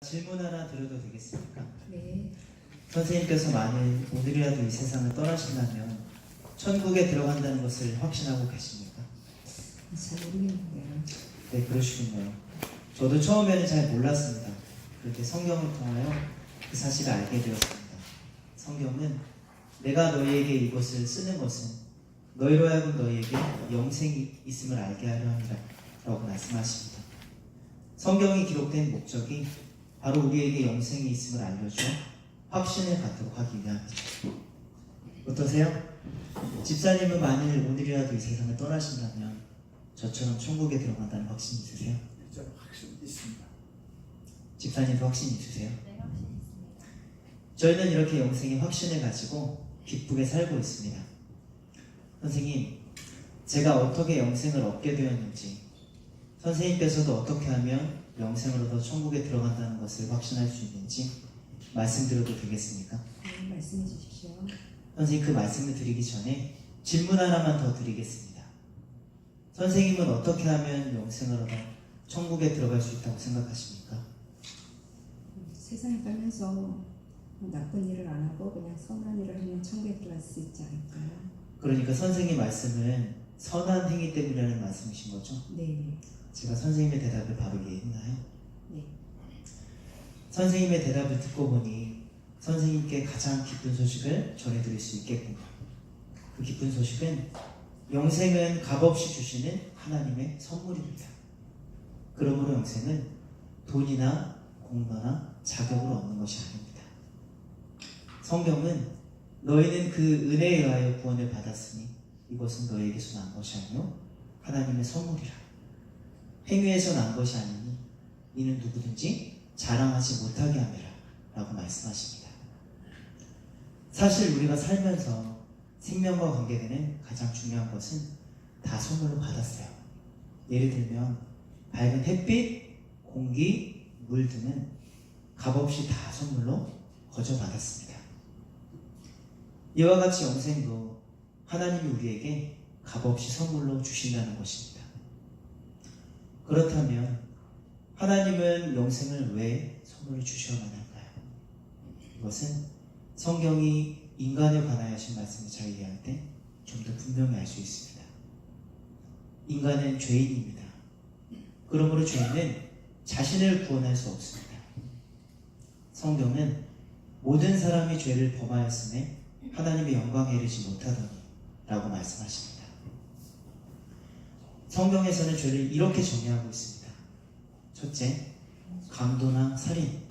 질문 하나 드려도 되겠습니까? 네. 선생님께서 만일 오늘이라도 이 세상을 떠나신다면 천국에 들어간다는 것을 확신하고 계십니까? 잘 모르겠는데요. 네, 그러시군요. 저도 처음에는 잘 몰랐습니다. 그런데 성경을 통하여 그 사실을 알게 되었습니다. 성경은 내가 너희에게 이것을 쓰는 것은 너희로 하여금 너희에게 영생이 있음을 알게 하려 함이라 라고 말씀하십니다. 성경이 기록된 목적이 바로 우리에게 영생이 있음을 알려줘 확신을 갖도록 하기 위함이죠. 어떠세요? 집사님은 만일 오늘이라도 이 세상을 떠나신다면 저처럼 천국에 들어간다는 확신 있으세요? 저는 확신 있습니다. 집사님도 확신 있으세요? 네, 확신 있습니다. 저희는 이렇게 영생의 확신을 가지고 기쁘게 살고 있습니다. 선생님, 제가 어떻게 영생을 얻게 되었는지, 선생님께서도 어떻게 하면 영생을 얻어 천국에 들어간다는 것을 확신할 수 있는지 말씀드려도 되겠습니까? 네, 말씀해 주십시오. 선생님, 그 말씀을 드리기 전에 질문 하나만 더 드리겠습니다. 선생님은 어떻게 하면 영생을 얻어 천국에 들어갈 수 있다고 생각하십니까? 세상에 살면서 나쁜 일을 안 하고 그냥 선한 일을 하면 천국에 들어갈 수 있지 않을까요? 그러니까 선생님 말씀은 선한 행위 때문이라는 말씀이신 거죠? 네. 제가 선생님의 대답을 바로 이해했나요? 네. 선생님의 대답을 듣고 보니 선생님께 가장 기쁜 소식을 전해드릴 수 있겠군요. 그 기쁜 소식은 영생은 값없이 주시는 하나님의 선물입니다. 그러므로 영생은 돈이나 공로나 자격으로 얻는 것이 아닙니다. 성경은 너희는 그 은혜에 의하여 구원을 받았으니 이것은 너희에게서 난 것이 아니요 하나님의 선물이라. 행위에서 난 것이 아니니 이는 누구든지 자랑하지 못하게 함이라 라고 말씀하십니다. 사실 우리가 살면서 생명과 관계되는 가장 중요한 것은 다 선물로 받았어요. 예를 들면 밝은 햇빛, 공기, 물 등은 값없이 다 선물로 거저 받았습니다. 이와 같이 영생도 하나님이 우리에게 값없이 선물로 주신다는 것입니다. 그렇다면 하나님은 영생을 왜 선물로 주셔야만 할까요? 이것은 성경이 인간에 관하여 하신 말씀을 잘 이해할 때 좀 더 분명히 알 수 있습니다. 인간은 죄인입니다. 그러므로 죄인은 자신을 구원할 수 없습니다. 성경은 모든 사람이 죄를 범하였음에 하나님의 영광에 이르지 못하더니 라고 말씀하십니다. 성경에서는 죄를 이렇게 정의하고 있습니다. 첫째, 강도나 살인,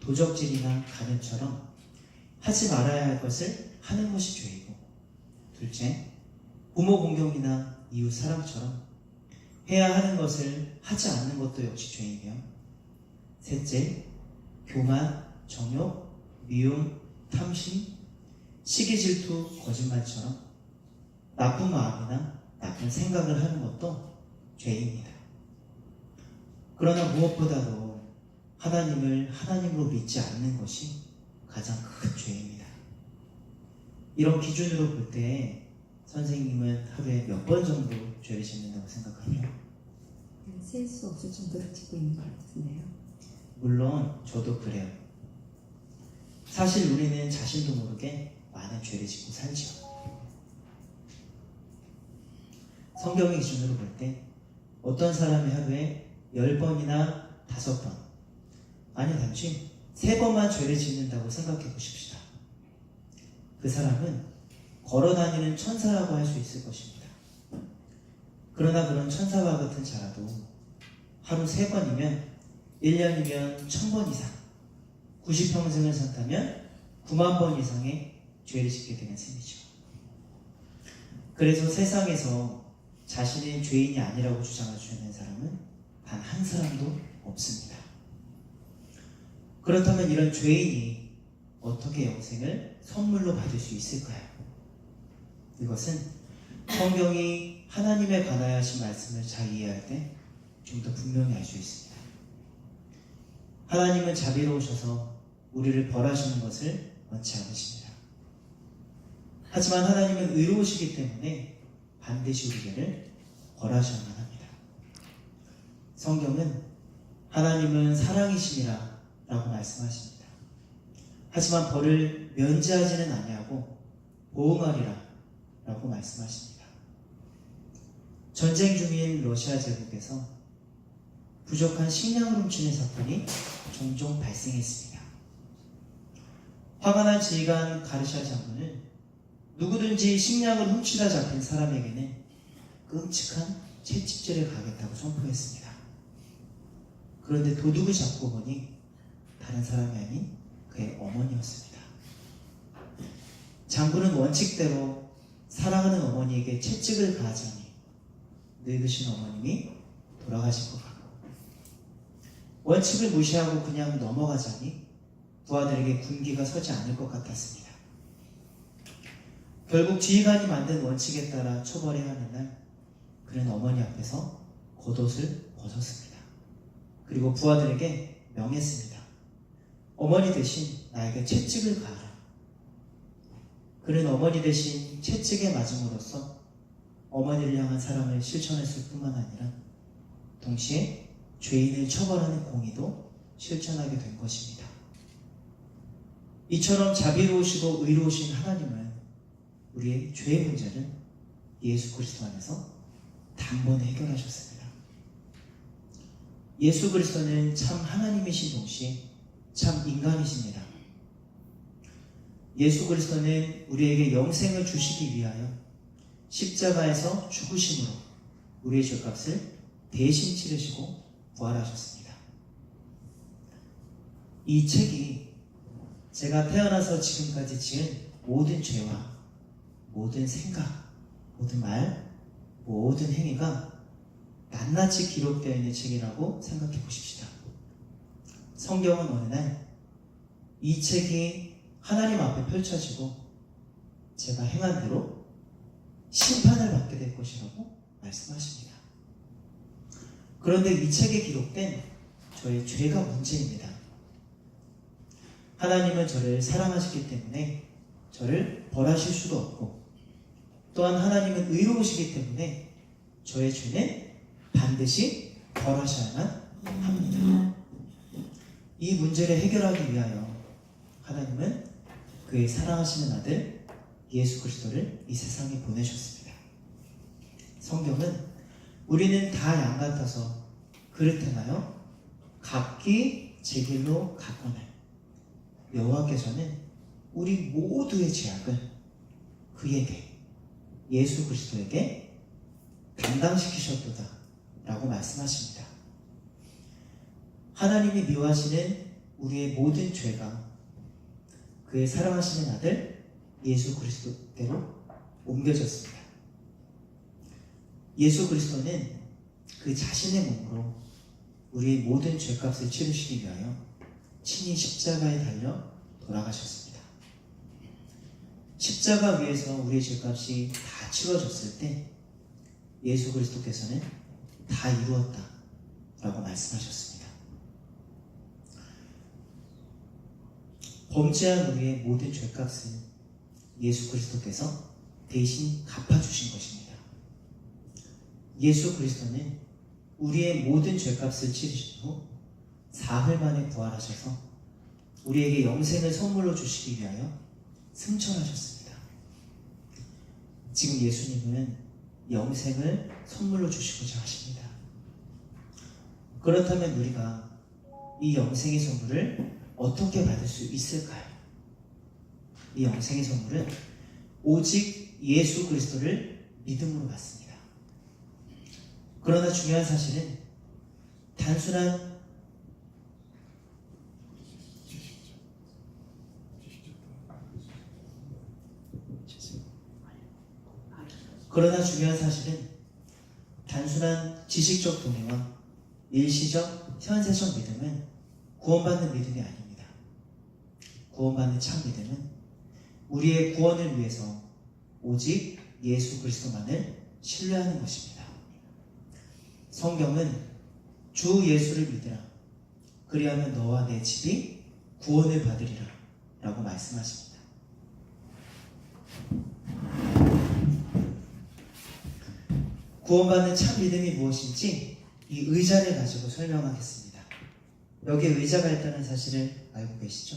도적질이나 간음처럼 하지 말아야 할 것을 하는 것이 죄이고, 둘째, 부모 공경이나 이웃 사랑처럼 해야 하는 것을 하지 않는 것도 역시 죄이며, 셋째, 교만, 정욕, 미움, 탐심, 시기, 질투, 거짓말처럼 나쁜 마음이나 나쁜 생각을 하는 것도 죄입니다. 그러나 무엇보다도 하나님을 하나님으로 믿지 않는 것이 가장 큰 죄입니다. 이런 기준으로 볼 때 선생님은 하루에 몇 번 정도 죄를 짓는다고 생각하세요? 셀 수 없을 정도로 짓고 있는 것 같은데요. 물론 저도 그래요. 사실 우리는 자신도 모르게 많은 죄를 짓고 살죠. 성경의 기준으로 볼 때 어떤 사람이 하루에 10번이나 5번, 아니 단지 3번만 죄를 짓는다고 생각해 보십시다. 그 사람은 걸어다니는 천사라고 할 수 있을 것입니다. 그러나 그런 천사와 같은 자라도 하루 3번이면 1년이면 1000번 이상, 90평생을 산다면 9만 번 이상의 죄를 짓게 되는 셈이죠. 그래서 세상에서 자신이 죄인이 아니라고 주장할 수 있는 사람은 단 한 사람도 없습니다. 그렇다면 이런 죄인이 어떻게 영생을 선물로 받을 수 있을까요? 이것은 성경이 하나님에 관하여 하신 말씀을 잘 이해할 때 좀 더 분명히 알 수 있습니다. 하나님은 자비로우셔서 우리를 벌하시는 것을 원치 않으십니다. 하지만 하나님은 의로우시기 때문에 반드시 우리를 벌하셔야만 합니다. 성경은 하나님은 사랑이심이라 라고 말씀하십니다. 하지만 벌을 면제하지는 아니하고 보응하리라 라고 말씀하십니다. 전쟁 중인 러시아 제국에서 부족한 식량을 훔치는 사건이 종종 발생했습니다. 화가 난 지휘관 가르샤 장군은 누구든지 식량을 훔치다 잡힌 사람에게는 끔찍한 채찍질을 가하겠다고 선포했습니다. 그런데 도둑을 잡고 보니 다른 사람이 아닌 그의 어머니였습니다. 장군은 원칙대로 사랑하는 어머니에게 채찍을 가하자니 늙으신 어머님이 돌아가신 것 같고, 원칙을 무시하고 그냥 넘어가자니 부하들에게 군기가 서지 않을 것 같았습니다. 결국 지휘관이 만든 원칙에 따라 처벌해야 하는 날, 그는 어머니 앞에서 겉옷을 벗었습니다. 그리고 부하들에게 명했습니다. 어머니 대신 나에게 채찍을 가하라. 그는 어머니 대신 채찍에 맞음으로써 어머니를 향한 사랑을 실천했을 뿐만 아니라 동시에 죄인을 처벌하는 공의도 실천하게 된 것입니다. 이처럼 자비로우시고 의로우신 하나님은 우리의 죄의 문제를 예수 그리스도 안에서 단번에 해결하셨습니다. 예수 그리스도는 참 하나님이신 동시에 참 인간이십니다. 예수 그리스도는 우리에게 영생을 주시기 위하여 십자가에서 죽으심으로 우리의 죄값을 대신 치르시고 부활하셨습니다. 이 책이 제가 태어나서 지금까지 지은 모든 죄와 모든 생각, 모든 말, 모든 행위가 낱낱이 기록되어 있는 책이라고 생각해 보십시다. 성경은 어느 날 이 책이 하나님 앞에 펼쳐지고 제가 행한 대로 심판을 받게 될 것이라고 말씀하십니다. 그런데 이 책에 기록된 저의 죄가 문제입니다. 하나님은 저를 사랑하시기 때문에 저를 벌하실 수도 없고, 또한 하나님은 의로우시기 때문에 저의 죄는 반드시 벌하셔야만 합니다. 이 문제를 해결하기 위하여 하나님은 그의 사랑하시는 아들 예수 그리스도를 이 세상에 보내셨습니다. 성경은 우리는 다 양 같아서 그릇 행하여 각기 제 길로 갔거늘 여호와께서는 우리 모두의 죄악을 그에게, 예수 그리스도에게 담당시키셨도다 라고 말씀하십니다. 하나님이 미워하시는 우리의 모든 죄가 그의 사랑하시는 아들 예수 그리스도께로 옮겨졌습니다. 예수 그리스도는 그 자신의 몸으로 우리의 모든 죄값을 치르시기 위하여 친히 십자가에 달려 돌아가셨습니다. 십자가 위에서 우리의 죄값이 다 치러졌을 때 예수 그리스도께서는 다 이루었다 라고 말씀하셨습니다. 범죄한 우리의 모든 죄값을 예수 그리스도께서 대신 갚아주신 것입니다. 예수 그리스도는 우리의 모든 죄값을 치르신 후 사흘 만에 부활하셔서 우리에게 영생을 선물로 주시기 위하여 승천하셨습니다. 지금 예수님은 영생을 선물로 주시고자 하십니다. 그렇다면 우리가 이 영생의 선물을 어떻게 받을 수 있을까요? 이 영생의 선물은 오직 예수 그리스도를 믿음으로 받습니다. 그러나 중요한 사실은 단순한 지식적 동의와 일시적 현세적 믿음은 구원받는 믿음이 아닙니다. 구원받는 참 믿음은 우리의 구원을 위해서 오직 예수 그리스도만을 신뢰하는 것입니다. 성경은 주 예수를 믿으라. 그리하면 너와 내 집이 구원을 받으리라 라고 말씀하십니다. 구원받는 참 믿음이 무엇인지 이 의자를 가지고 설명하겠습니다. 여기에 의자가 있다는 사실을 알고 계시죠?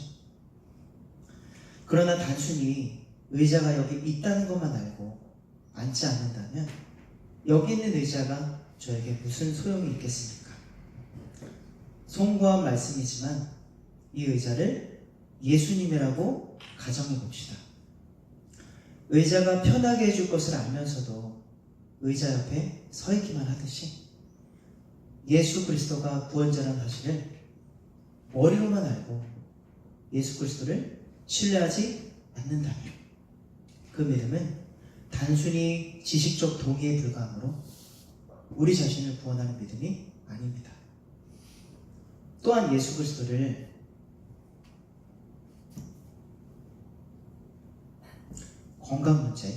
그러나 단순히 의자가 여기 있다는 것만 알고 앉지 않는다면 여기 있는 의자가 저에게 무슨 소용이 있겠습니까? 송구한 말씀이지만 이 의자를 예수님이라고 가정해 봅시다. 의자가 편하게 해줄 것을 알면서도 의자 옆에 서 있기만 하듯이 예수 그리스도가 구원자라는 사실을 머리로만 알고 예수 그리스도를 신뢰하지 않는다면 그 믿음은 단순히 지식적 동의에 불과하므로 우리 자신을 구원하는 믿음이 아닙니다. 또한 예수 그리스도를 건강 문제,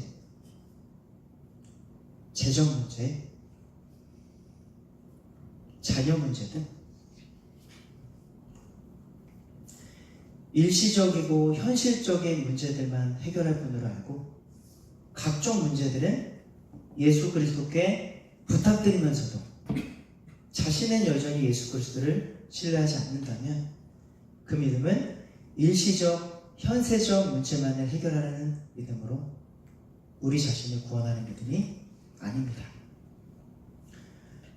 재정 문제, 자녀 문제 등 일시적이고 현실적인 문제들만 해결할 분으로 알고 각종 문제들은 예수 그리스도께 부탁드리면서도 자신은 여전히 예수 그리스도를 신뢰하지 않는다면 그 믿음은 일시적, 현세적 문제만을 해결하려는 믿음으로 우리 자신을 구원하는 믿음이 아닙니다.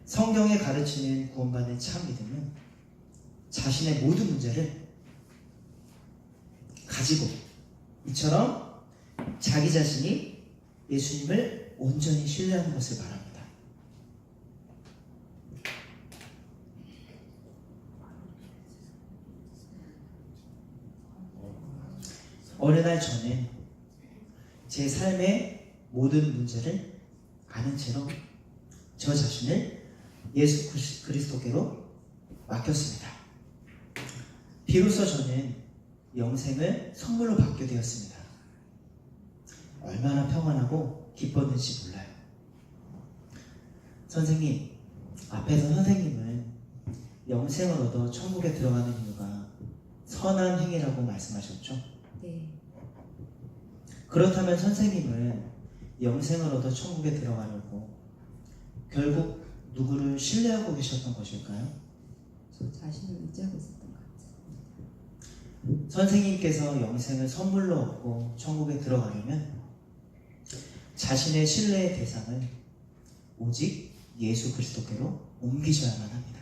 성경에 가르치는 구원받는 참 믿음은 자신의 모든 문제를 가지고 이처럼 자기 자신이 예수님을 온전히 신뢰하는 것을 말합니다. 어느 날 저는 제 삶의 모든 문제를 아는 채로 저 자신을 예수 그리스도께로 맡겼습니다. 비로소 저는 영생을 선물로 받게 되었습니다. 얼마나 평안하고 기뻤는지 몰라요. 선생님, 앞에서 선생님은 영생을 얻어 천국에 들어가는 이유가 선한 행위라고 말씀하셨죠? 네. 그렇다면 선생님은 영생을 얻어 천국에 들어가려고 결국 누구를 신뢰하고 계셨던 것일까요? 저 자신을 의지하고 있었던 것 같아요. 선생님께서 영생을 선물로 얻고 천국에 들어가려면 자신의 신뢰의 대상을 오직 예수 그리스도께로 옮기셔야만 합니다.